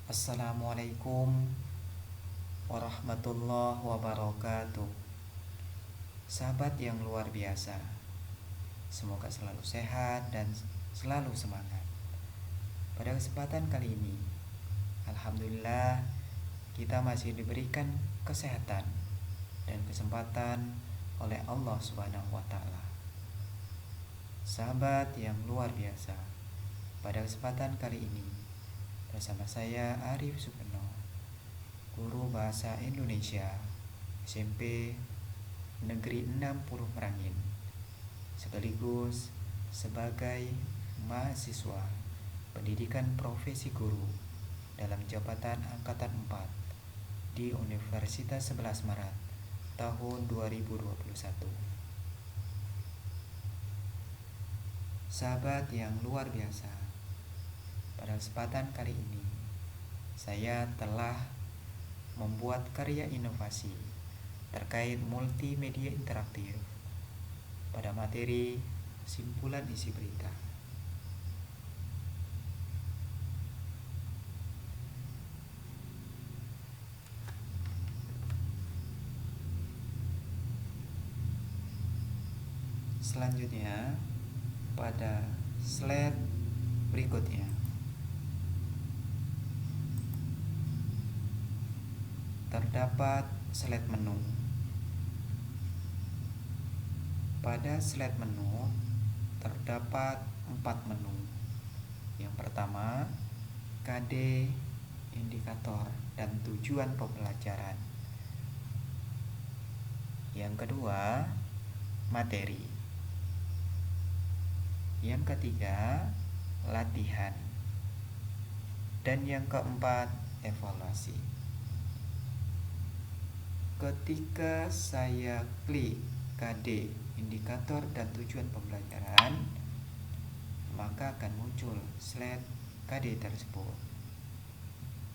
Assalamualaikum warahmatullahi wabarakatuh. Sahabat yang luar biasa, semoga selalu sehat dan selalu semangat. Pada kesempatan kali ini, alhamdulillah kita masih diberikan kesehatan dan kesempatan oleh Allah Subhanahu wa taala. Sahabat yang luar biasa, pada kesempatan kali ini bersama saya Arif Supeno, guru bahasa Indonesia SMP Negeri 60 Merangin, sekaligus sebagai mahasiswa pendidikan profesi guru dalam jabatan angkatan 4 di Universitas 11 Maret tahun 2021. Sahabat yang luar biasa, pada kesempatan kali ini saya telah membuat karya inovasi terkait multimedia interaktif pada materi simpulan isi berita. Selanjutnya, pada slide berikutnya terdapat slide menu. Pada slide menu terdapat 4 menu. Yang pertama, KD, indikator dan tujuan pembelajaran. Yang kedua, materi. Yang ketiga, latihan. Dan yang keempat, evaluasi. Ketika saya klik KD, indikator dan tujuan pembelajaran, maka akan muncul slide KD tersebut,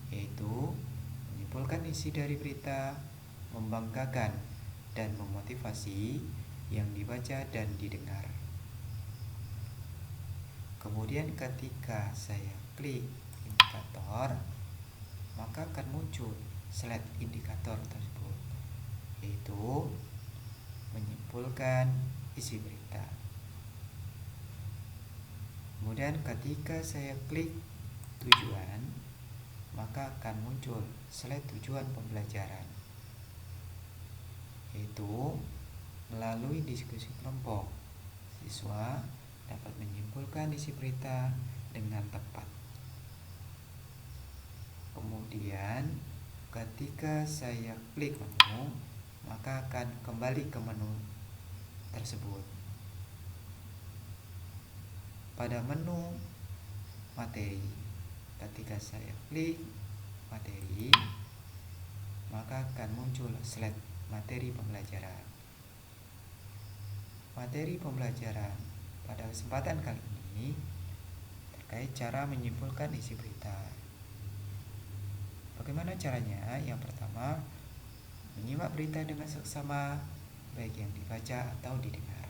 yaitu menyimpulkan isi dari berita, membanggakan dan memotivasi yang dibaca dan didengar. Kemudian ketika saya klik indikator, maka akan muncul slide indikator tersebut, yaitu menyimpulkan isi berita. Kemudian ketika saya klik tujuan, maka akan muncul slide tujuan pembelajaran, yaitu melalui diskusi kelompok, siswa dapat menyimpulkan isi berita dengan tepat. Kemudian ketika saya klik menu, maka akan kembali ke menu tersebut. Pada menu materi, ketika saya klik materi, maka akan muncul slide materi pembelajaran. Materi pembelajaran pada kesempatan kali ini terkait cara menyimpulkan isi berita. Bagaimana caranya? Yang pertama, menyimak berita dengan seksama, baik yang dibaca atau didengar.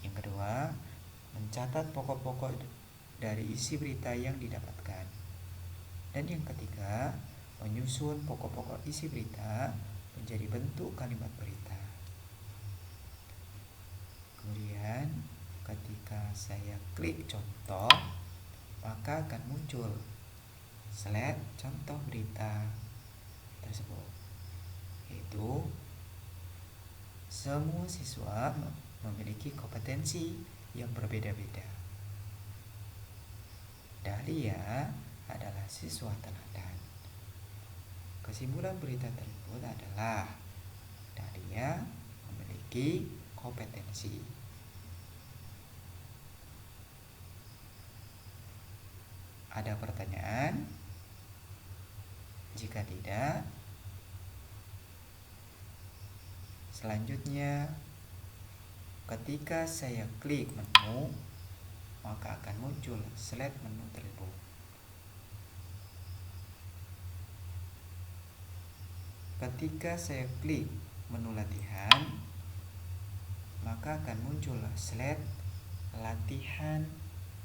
Yang kedua, mencatat pokok-pokok dari isi berita yang didapatkan. Dan yang ketiga, menyusun pokok-pokok isi berita menjadi bentuk kalimat berita. Kemudian ketika saya klik contoh, maka akan muncul slide contoh berita tersebut, yaitu semua siswa memiliki kompetensi yang berbeda-beda. Dahlia adalah siswa teladan. Kesimpulan berita tersebut adalah Dahlia memiliki kompetensi. Ada pertanyaan? Jika tidak, selanjutnya ketika saya klik menu, maka akan muncul slide menu tersebut. Ketika saya klik menu latihan, maka akan muncul latihan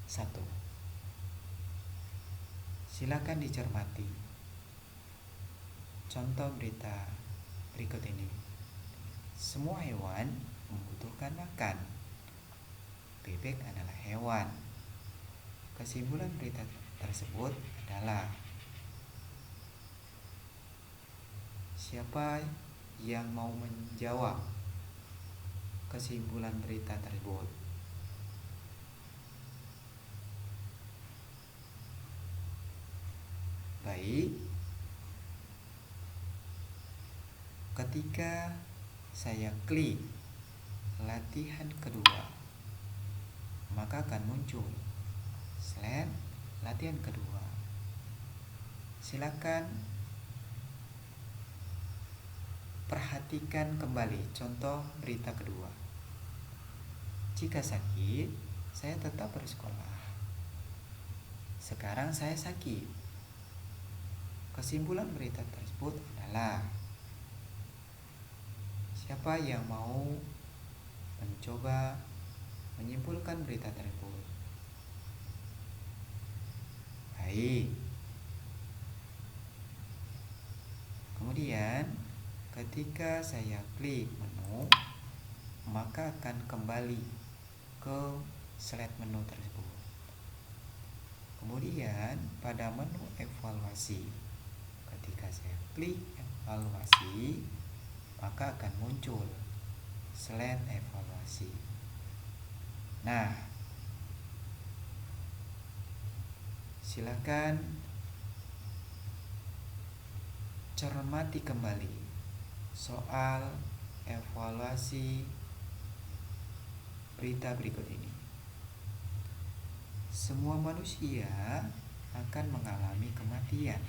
1. Silakan dicermati. Contoh berita berikut ini. Semua hewan membutuhkan makan. Bebek adalah hewan. Kesimpulan berita tersebut adalah siapa yang mau menjawab kesimpulan berita tersebut? Baik. Ketika saya klik latihan kedua, maka akan muncul slide latihan kedua. Silakan perhatikan kembali contoh berita kedua. Jika sakit, saya tetap bersekolah. Sekarang saya sakit. Kesimpulan berita tersebut adalah siapa yang mau mencoba menyimpulkan berita tersebut? Baik. Kemudian ketika saya klik menu, maka akan kembali ke slide menu tersebut. Kemudian pada menu evaluasi, ketika saya klik evaluasi, maka akan muncul slide evaluasi. Nah, silakan cermati kembali soal evaluasi berita berikut ini. Semua manusia akan mengalami kematian.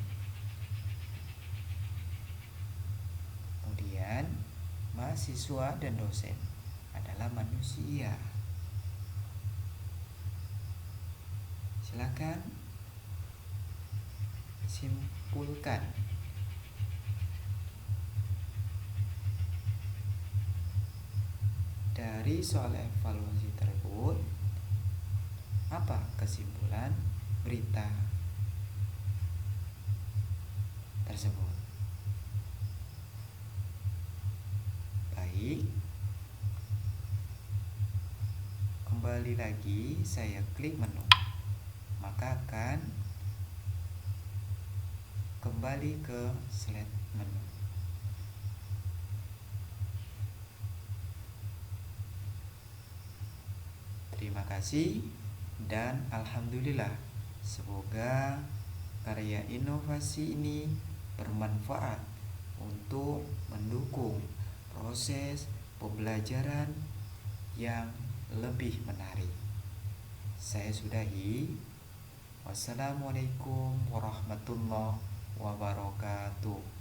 Kemudian, mahasiswa dan dosen adalah manusia. Silakan simpulkan. Dari soal evaluasi tersebut, apa kesimpulan berita tersebut? Baik. Kembali lagi saya klik menu, maka akan kembali ke slide menu. Terima kasih dan alhamdulillah, semoga karya inovasi ini bermanfaat untuk mendukung proses pembelajaran yang lebih menarik. Saya sudahi. Wassalamualaikum warahmatullahi wabarakatuh.